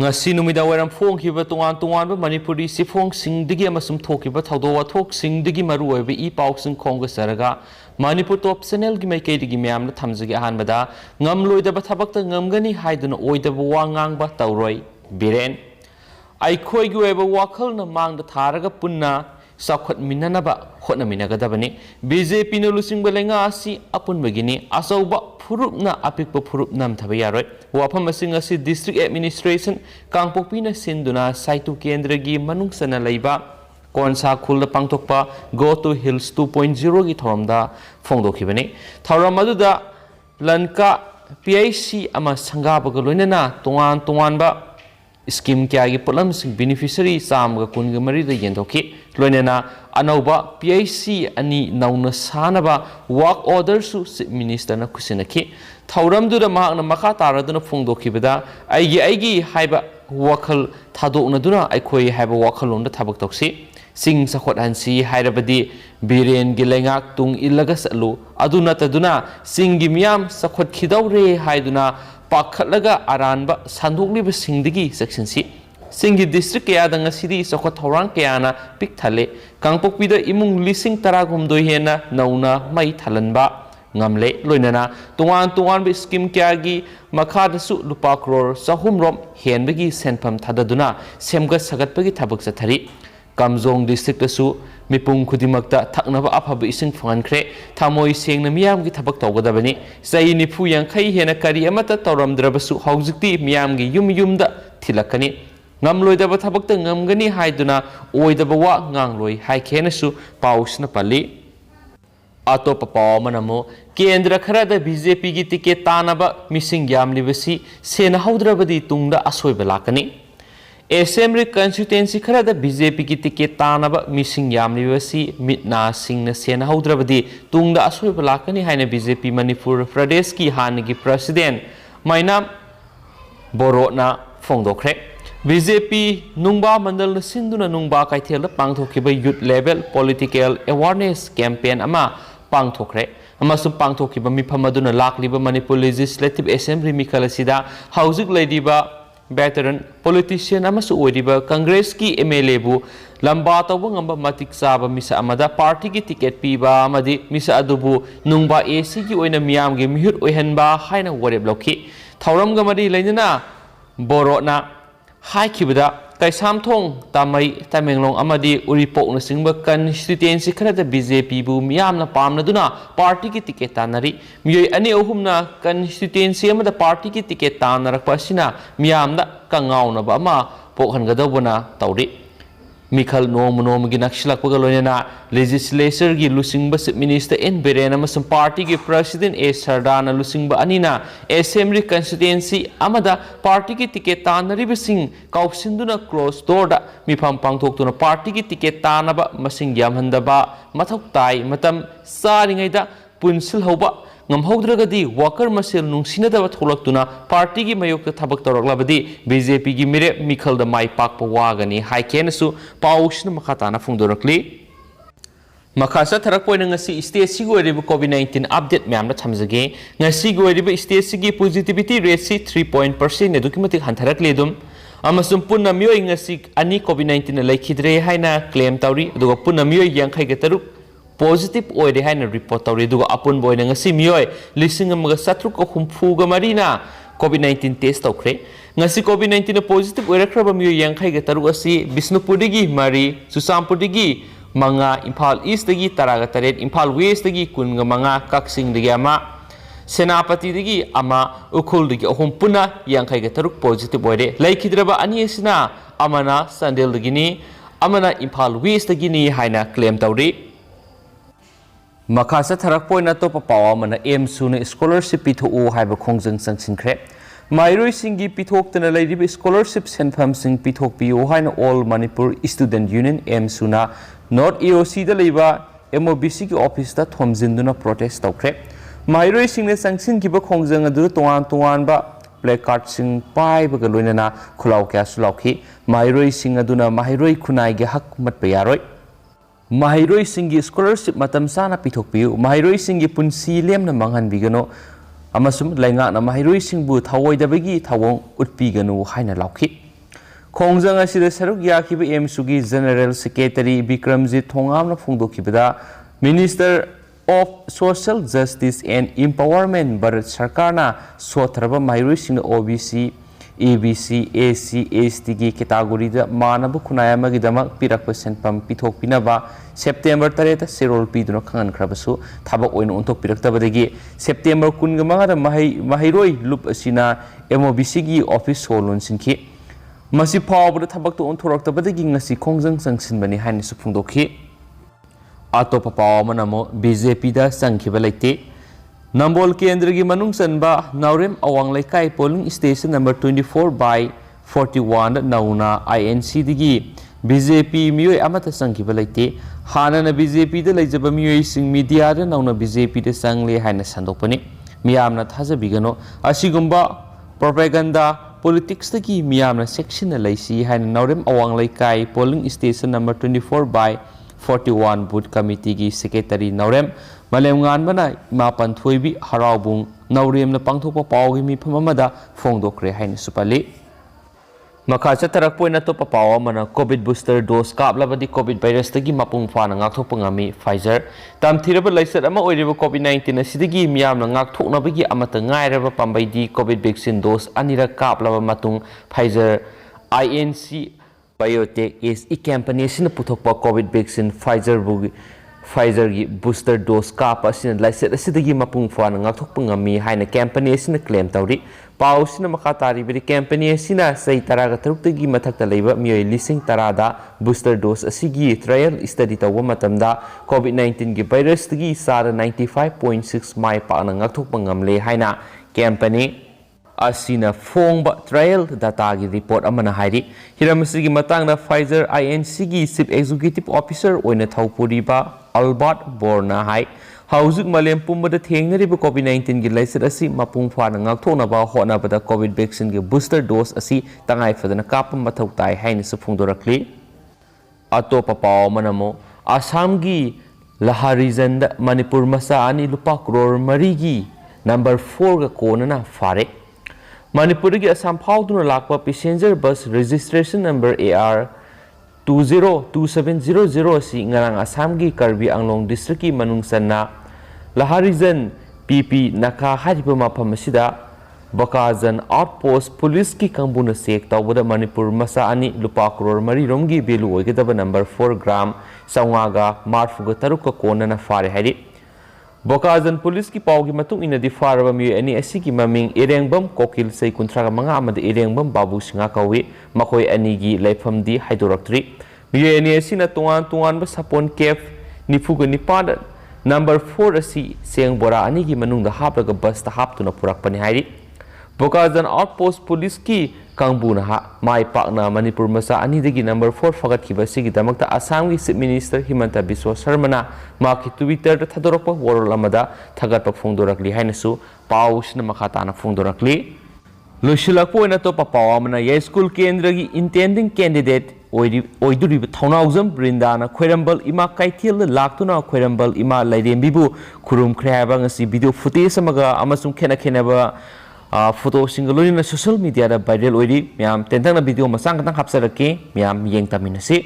ngasi numida waram phong khiba tongan ba Manipuri sifong singdigi amasum thokiba thawdo wathok singdigi maru oibe I pauk sing khongga saraga Manipur top channel gi mai kaidigi myamna thamjagi ahanbada ngamloidaba thabakta ngamgani haiduna oidaba wangang ba tawroi biren aikhoi gi oiba wakhalna mangda tharaga punna sakhat minanaba hotna minagadabani BJP no lusingba lenga asi apun bagini asauba phurupna apikpa phurup nam thaba yaroi wafam asing asi district administration kangpokpina sinduna saitu kendra gi manungsana leiba konsa khulda pangtokpa go to hills 2.0 gi thoramda phongdokhibani thoram aduda lanka PIC ama sangabaga loinana tongan ba scheme kya gi polam sing beneficiary samga kunga mari da yendokhi loinena anauba PIC ani nauna sanaba work order su minister na kusinaki thauram du da mahakna makha taraduna phongdokhibada aigi haiba wakhal thadokna duna aikhoi haiba wakhal lomda thabak toksi sing sakhot hansi hairabadi biren gi lengak tung ilaga salu aduna taduna singi miyam sakhot khidawre haiduna pakhatlaga aranba sandokliba singdigi section si singi district kaya danga sidi sakhot thorang kayana pik thale kangpokpida imung lising taragumdoi hena nauna mai thalanba ngamle loinana tungan be scheme kya gi makha su lupa crore sahumrom henbagi senpham thadaduna semga sagatpagi thabak sathari Kamzong district su mipung khudimakta thaknaba afaba ising phangankhre thamoi sengna miyam gi thabak tawgadabani sai nifu yankhai hena kari amata tawramdrabasu haujikti miyam gi yumda thilakani ngamloidaba thabakta ngamgani haiduna oidaba wa ngangloi haikhena su pausna pali atopa paw manamo kendra kharada BJP gi ticket tanaba mising yamlibasi sena haudrabadi tungda asoiba lakani Assembly constituency kharada BJP ki ticket tanaba missing yamliwasi mitna singna sena haudrabadi tungda asoiba lakani haina BJP Manipur Pradesh ki Hanagi president mainam borona phongdokhre BJP nungba mandal na sinduna nungba kaithel pangthokiba youth level political awareness campaign ama pangthokre amasum pangthokiba mifam aduna lakliba Manipur Legislative Assembly mikalasida haujik leidiba veteran politician amasu oiriba Congress ki MLA bu lamba tawba ngamba matik saba misa amada party ki ticket piba amadi misa adubu nungba AC ki oina miyam ge mihut oihanba haina wareb lokhi thauram gamadi leinana borona haikibada kaisam thong tamai tamenglong amadi uripok na singba constituency kharada BJP bu miyamna pamna duna party ki ticket tanari miyoi ani ohumna constituency amada party ki ticket tanarakpa sina miyamda kangauna ba ama pokhangadabuna tawri Mikhal nom gi nakshilakpaga loinana legislature gi lusingba minister N Biren amasum party gi president A Sardana lusingba anina assembly constituency amada party gi ticket tanari bising kaupsinduna close door da mifam pangthoktuna party gi ticket tanaba masing yamhandaba mathok tai matam saringai da punsil hoba ngamhaudragadi worker masel nungsinadaba tholaktuna party gi mayokta thabak tawraklabadi BJP gi mire mikhal da mai pakpa wagani haikenasu pausna makhatana phungdorakli makhasa tharakpoina ngasi state si goiriba COVID-19 update myamna thamjage ngasi goiriba state si gi positivity rate si 3% edukimatik hantharakle dum amasum punna miyoi ngasi ani COVID-19 na laikhidre haina claim tawri aduga punna miyoi yankhai ga taruk positive oire haina report tawri duga apun boina ngasi miyoi lising amaga satruk humfuga marina COVID-19 test tawkhre ngasi COVID-19 na positive oirakraba miyoi yankhai ga taruk asi Bisnupurdagi mari Susampurdagi manga Imphal East dagi taraga taret Imphal West dagi kunga manga Kaksing dagi ama Senapati dagi ama Ukhul dagi ahum puna yankhai ga taruk positive oire laikhidraba ani asina amana Sandel dagi ni amana Imphal West dagi ni haina claim tawri Makasa tharakpoina topa pawa mana suna scholarship pitho haiba khongjang sangsinkhre mairoi singi pithoktana leiriba scholarship senpham sing pithokpiu haina all Manipur student union suna North EOC da leiba MOBC ki office da thomjinduna protest tawkhre mairoi singna sangsin kiba khongjang adu tongan ba placard sing pai ba galoinana khulau kya sulauki mairoi sing aduna mairoi khunai ge hak mat payaroi Mahiroi singi scholarship matam sana pithokpiu mahiroi singi punsi lemna manghan bigano amasum lainga na mahiroi singbu thawoidabagi thawong utpiganu haina laukhi ꯈꯣꯡꯖꯪ ꯑꯁꯤꯗ ꯁꯔꯨꯛ ꯌꯥꯈꯤꯕ ꯑꯦꯝꯁꯨꯒꯤ general secretary Bikramjit ꯊꯣꯡꯉꯥꯝꯅ ꯐꯣꯡꯗꯣꯛꯈꯤꯕꯗ minister of Social Justice and Empowerment Bharat Sarkarna sotraba mahiroi OBC, ABC, AC, ST gi category da manabu khunayama gi damak pirakpa senpam pithok pinaba September 3 serol piduna khangan khrabasu thabak oina ontok piraktabadagi September 15 da mahiroi loop asina MOBC gi office solon sinki masi phawbada thabak to onthoroktabadagi ngasi khongjang sangsinbani haini su phungdokhi atop paw manamo BJP da sangkhiba leite Nambol Kendra gi manung sanba Naurem Awang Laikai polling station number 24/41 nauna INC digi BJP mioi amata sangkhiba leite hana na BJP da leijaba mioi sing media da nauna BJP da sangle haina sandokpani miyamna thajabigano asigumba propaganda politics dagi miyamna section na leisi haina Naurem Awang Laikai polling station number 24/41 booth committee gi secretary Naurem Malem Nganbana Mapan Thuibi Haraubung Naurem na pangthokpa pawgi mifam amada phongdokre haina supali Makha chatarak poina to papawa mana COVID booster dose kaplabadi COVID virus tagi mapung fana ngakthokpa ngami Pfizer tamthiraba laisat ama oiriba COVID-19 asidagi miyamna ngakthoknabagi amata ngairaba pambaidi COVID vaccine dose anira kaplaba matung Pfizer INC Biotech is a company sina puthokpa COVID vaccine Pfizer gi booster dose kapa sina laiset asidagi mapung fana ngakthokpa ngami haina company sina claim tawri pau sina makatari beri company sina sei taraga tarukta gi mathakta leiba mioi lising tarada booster dose asigi trial study tawwa matamda COVID-19 gi virus gi sara 95.6 mai pa na ngakthokpa ngamle haina company asina fongba trial data gi report amana hairi hiramsigi matangna Pfizer INC gi chief executive officer oina thaupuriba Albert Borna hai haujik malem pumbada thengnariba COVID-19 gi laiset asi mapung fana ngakthonaba honabada COVID vaccine gi booster dose asi tangai fadana kapam mathau tai haini su phungdorakli atopa paw manamo Assam gi Laharijan da Manipur masa ani lupa crore mari gi number 4 ga konana fare Manipur gi Assam phawduna lakpa passenger bus registration number AR 202700 si ngarang Assam gi Karbi Anglong district ki manung sanna Laharijan PP Naka hariba mafam asida Bakazan outpost police ki kangbuna sek tawbada Manipur masa ani lupa crore mari romgi belu oigedaba number 4 gram saungaga marfuga taruka konana fare hari Bakazan police ki pawgi matung ina di faraba mi ani asigi maming Irengbam Kokil sei kuntraga manga amada Irengbam Babu Singa kawi makoi ani gi laifam di haidoraktri mi ani asina tuan ba sapon kef nifuga nipada number 4 asi seng bora ani gi manung da haplaga bus ta haptuna purakpani hairi Bakazan outpost police ki kangbuna ha mai pakna Manipur masa ani degi number 4 fagat ki basigi damakta Assam gi chief minister Himanta Biswa Sarmana maki Twitter da thadorokpa worol amada thagatpa phongdorakli hainasu pausna makhatana phongdorakli loishilakpo ina to papawa mana ye school kendra gi intending candidate oiduri thaunaujam Brinda na khoirambal ima kaithil laktuna khoirambal ima lairembibu khurum khreaba ngasi video footage amaga amasum khena ba photo single social media da viral oiri myam tentang na video masang katang hapsarake myam yeng taminasi